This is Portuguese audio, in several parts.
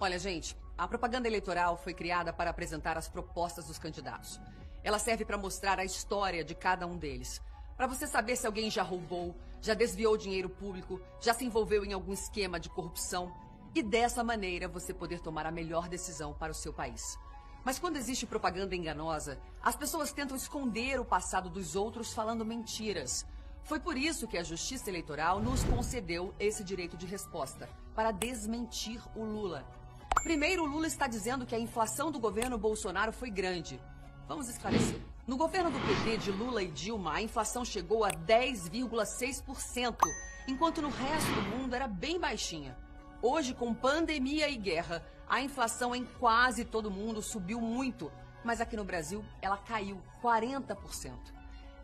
Olha, gente, a propaganda eleitoral foi criada para apresentar as propostas dos candidatos. Ela serve para mostrar a história de cada um deles. Para você saber se alguém já roubou, já desviou dinheiro público, já se envolveu em algum esquema de corrupção. E dessa maneira você poder tomar a melhor decisão para o seu país. Mas quando existe propaganda enganosa, as pessoas tentam esconder o passado dos outros falando mentiras. Foi por isso que a Justiça Eleitoral nos concedeu esse direito de resposta, para desmentir o Lula. Primeiro, o Lula está dizendo que a inflação do governo Bolsonaro foi grande. Vamos esclarecer. No governo do PT de Lula e Dilma, a inflação chegou a 10,6%, enquanto no resto do mundo era bem baixinha. Hoje, com pandemia e guerra, a inflação em quase todo mundo subiu muito, mas aqui no Brasil ela caiu 40%.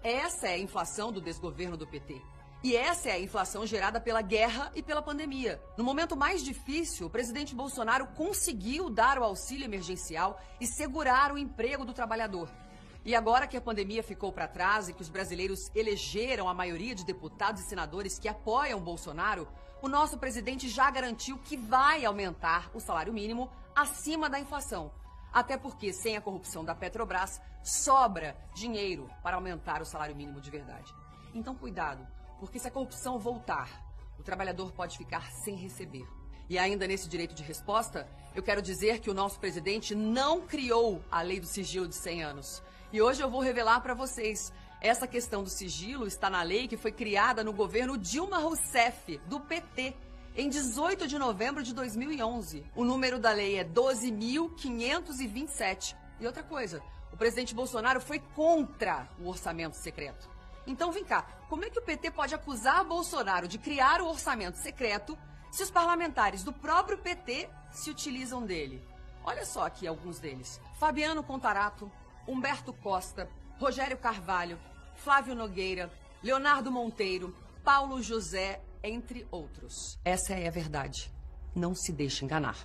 Essa é a inflação do desgoverno do PT. E essa é a inflação gerada pela guerra e pela pandemia. No momento mais difícil, o presidente Bolsonaro conseguiu dar o auxílio emergencial e segurar o emprego do trabalhador. E agora que a pandemia ficou para trás e que os brasileiros elegeram a maioria de deputados e senadores que apoiam Bolsonaro, o nosso presidente já garantiu que vai aumentar o salário mínimo acima da inflação. Até porque, sem a corrupção da Petrobras, sobra dinheiro para aumentar o salário mínimo de verdade. Então, cuidado, porque se a corrupção voltar, o trabalhador pode ficar sem receber. E ainda nesse direito de resposta, eu quero dizer que o nosso presidente não criou a lei do sigilo de 100 anos. E hoje eu vou revelar para vocês. Essa questão do sigilo está na lei que foi criada no governo Dilma Rousseff, do PT, em 18 de novembro de 2011. O número da lei é 12.527. E outra coisa, o presidente Bolsonaro foi contra o orçamento secreto. Então vem cá, como é que o PT pode acusar Bolsonaro de criar o orçamento secreto se os parlamentares do próprio PT se utilizam dele? Olha só aqui alguns deles. Fabiano Contarato, Humberto Costa, Rogério Carvalho, Flávio Nogueira, Leonardo Monteiro, Paulo José, entre outros. Essa é a verdade. Não se deixe enganar.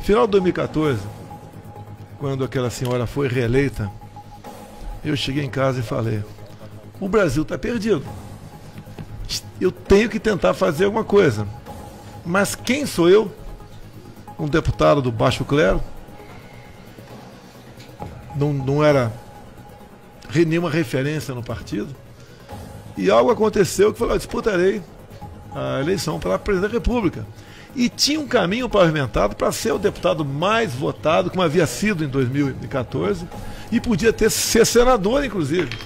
Final de 2014, quando aquela senhora foi reeleita, eu cheguei em casa e falei: o Brasil está perdido. Eu tenho que tentar fazer alguma coisa. Mas quem sou eu? Um deputado do baixo clero. Não era nenhuma referência no partido. E algo aconteceu que falou: disputarei a eleição para presidente da República. E tinha um caminho pavimentado para ser o deputado mais votado, como havia sido em 2014, e podia ser senador, inclusive.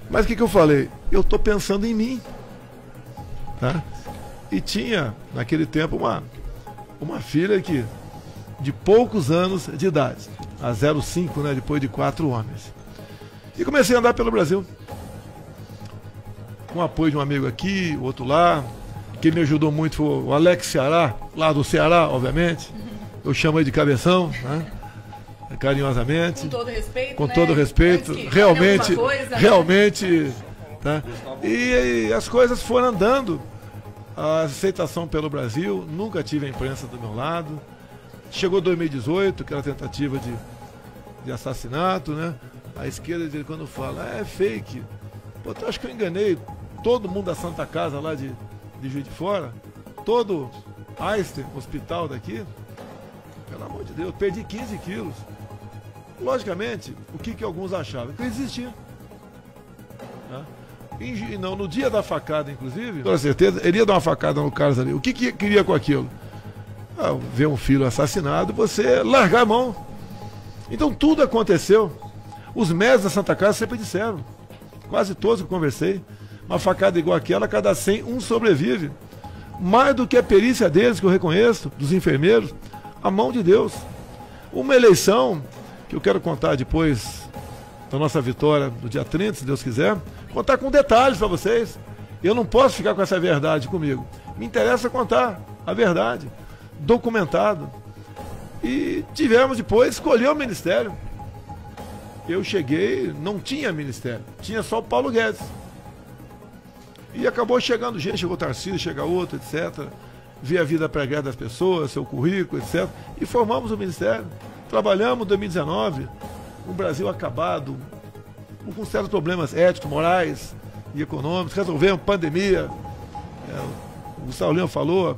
Mas o que eu falei? Eu estou pensando em mim. Tá? E tinha, naquele tempo, uma filha de poucos anos de idade, a 0,5, né, depois de 4 homens. E comecei a andar pelo Brasil. Com o apoio de um amigo aqui, outro lá. Quem me ajudou muito foi o Alex Ceará, lá do Ceará, obviamente. Eu chamo ele de Cabeção, né? Carinhosamente. Com todo respeito. Com todo respeito. Realmente, realmente. Tá? E as coisas foram andando. A aceitação pelo Brasil, nunca tive a imprensa do meu lado. Chegou 2018, aquela tentativa de assassinato, né? A esquerda, de quando fala, é fake. Pô, tu acha que eu enganei todo mundo da Santa Casa lá de Juiz de Fora? Todo Einstein, hospital daqui? Pelo amor de Deus, perdi 15 quilos. Logicamente, o que alguns achavam? Que eu existia. Né? E não, no dia da facada, inclusive, com certeza, ele ia dar uma facada no Carlos ali. O que queria com aquilo? Ver um filho assassinado, você largar a mão. Então tudo aconteceu. Os médicos da Santa Casa sempre disseram, quase todos que eu conversei, uma facada igual aquela, cada 100, um sobrevive. Mais do que a perícia deles, que eu reconheço, dos enfermeiros, a mão de Deus. Uma eleição, que eu quero contar depois da nossa vitória, no dia 30, se Deus quiser, contar com detalhes para vocês. Eu não posso ficar com essa verdade comigo. Me interessa contar a verdade, documentado. E tivemos depois, escolher o ministério. Eu cheguei, não tinha ministério, tinha só o Paulo Guedes. E acabou chegando gente, chegou o Tarcísio, chega outro, etc. Vi a vida pregada das pessoas, seu currículo, etc. E formamos o ministério. Trabalhamos em 2019, um Brasil acabado, com certos problemas éticos, morais e econômicos. Resolvemos pandemia. O Saulinho falou,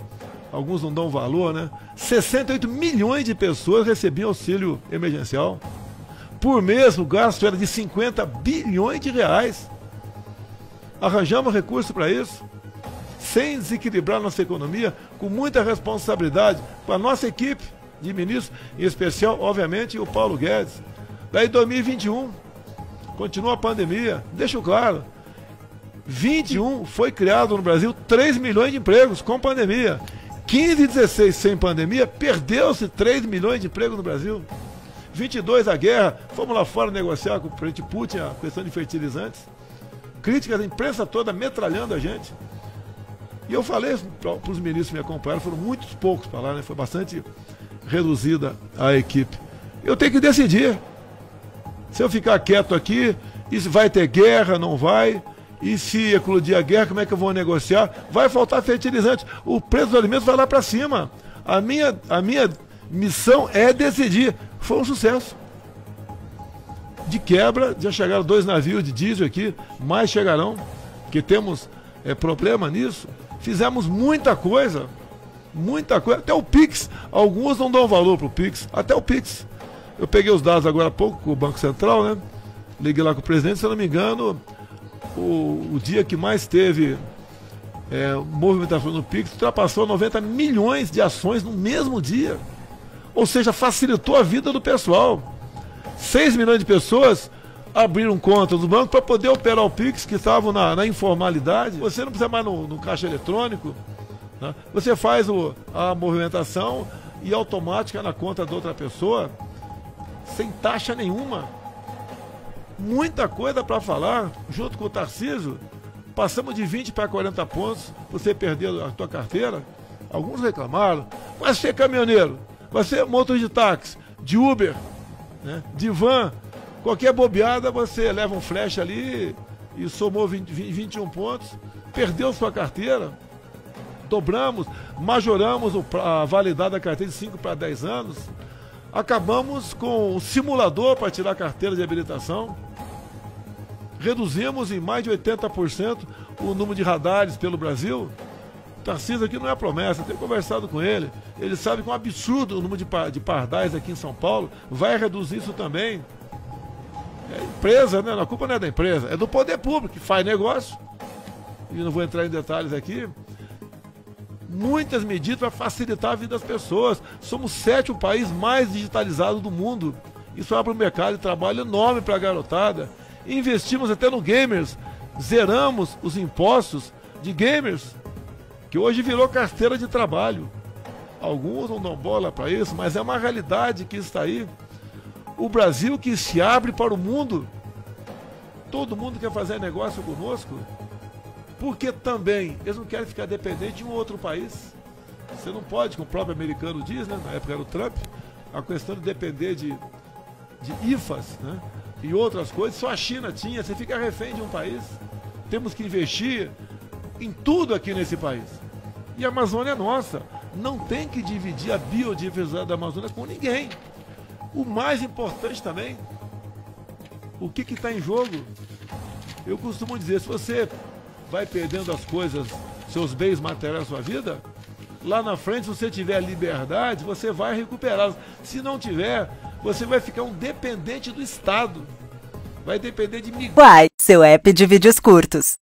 alguns não dão valor, né? 68 milhões de pessoas recebiam auxílio emergencial. Por mês o gasto era de 50 bilhões de reais. Arranjamos recurso para isso, sem desequilibrar nossa economia, com muita responsabilidade, com a nossa equipe de ministros, em especial, obviamente, o Paulo Guedes. Daí 2021, continua a pandemia, deixo claro, 21 foi criado no Brasil 3 milhões de empregos com pandemia. 15 e 16 sem pandemia, perdeu-se 3 milhões de empregos no Brasil. 22 a guerra, fomos lá fora negociar com o presidente Putin a questão de fertilizantes. Críticas da imprensa toda metralhando a gente. E eu falei para os ministros que me acompanharam, foram muitos poucos para lá, né? Foi bastante reduzida a equipe. Eu tenho que decidir. Se eu ficar quieto aqui, e se vai ter guerra, não vai, e se eclodir a guerra, como é que eu vou negociar? Vai faltar fertilizante, o preço dos alimentos vai lá para cima. A minha missão é decidir. Foi um sucesso. De quebra, já chegaram 2 navios de diesel aqui, mais chegarão, porque temos problema nisso. Fizemos muita coisa, até o Pix, alguns não dão valor para o Pix, até o Pix. Eu peguei os dados agora há pouco com o Banco Central, né? Liguei lá com o presidente, se eu não me engano, o dia que mais teve movimentação no Pix ultrapassou 90 milhões de ações no mesmo dia. Ou seja, facilitou a vida do pessoal. 6 milhões de pessoas abriram contas do banco para poder operar o Pix, que estavam na informalidade. Você não precisa mais no caixa eletrônico, né? Você faz a movimentação e automática na conta de outra pessoa, sem taxa nenhuma. Muita coisa para falar, junto com o Tarcísio. Passamos de 20 para 40 pontos, você perdeu a tua carteira. Alguns reclamaram. Vai ser caminhoneiro, vai ser motorista de táxi, de Uber, né, de van. Qualquer bobeada, você leva um flash ali e somou 21 pontos, perdeu sua carteira. Dobramos, majoramos a validade da carteira de 5 para 10 anos. Acabamos com o simulador para tirar a carteira de habilitação. Reduzimos em mais de 80% o número de radares pelo Brasil. O Tarcísio aqui não é promessa, eu tenho conversado com ele. Ele sabe que é um absurdo o número de pardais aqui em São Paulo. Vai reduzir isso também. É empresa, né? A culpa não é da empresa, é do poder público que faz negócio. E não vou entrar em detalhes aqui. Muitas medidas para facilitar a vida das pessoas. Somos o 7º país mais digitalizado do mundo. Isso abre um mercado de trabalho enorme para a garotada. Investimos até no gamers. Zeramos os impostos de gamers, que hoje virou carteira de trabalho. Alguns não dão bola para isso, mas é uma realidade que está aí. O Brasil que se abre para o mundo. Todo mundo quer fazer negócio conosco. Porque também eles não querem ficar dependentes de um outro país. Você não pode, como o próprio americano diz, né? Na época era o Trump, a questão de depender de IFAs, né? E outras coisas, só a China tinha, você fica refém de um país. Temos que investir em tudo aqui nesse país. E a Amazônia é nossa. Não tem que dividir a biodiversidade da Amazônia com ninguém. O mais importante também, o que está em jogo? Eu costumo dizer, se você vai perdendo as coisas, seus bens materiais, sua vida, lá na frente, se você tiver liberdade, você vai recuperá-los. Se não tiver, você vai ficar um dependente do Estado. Vai depender de mim. Uai, seu app de vídeos curtos.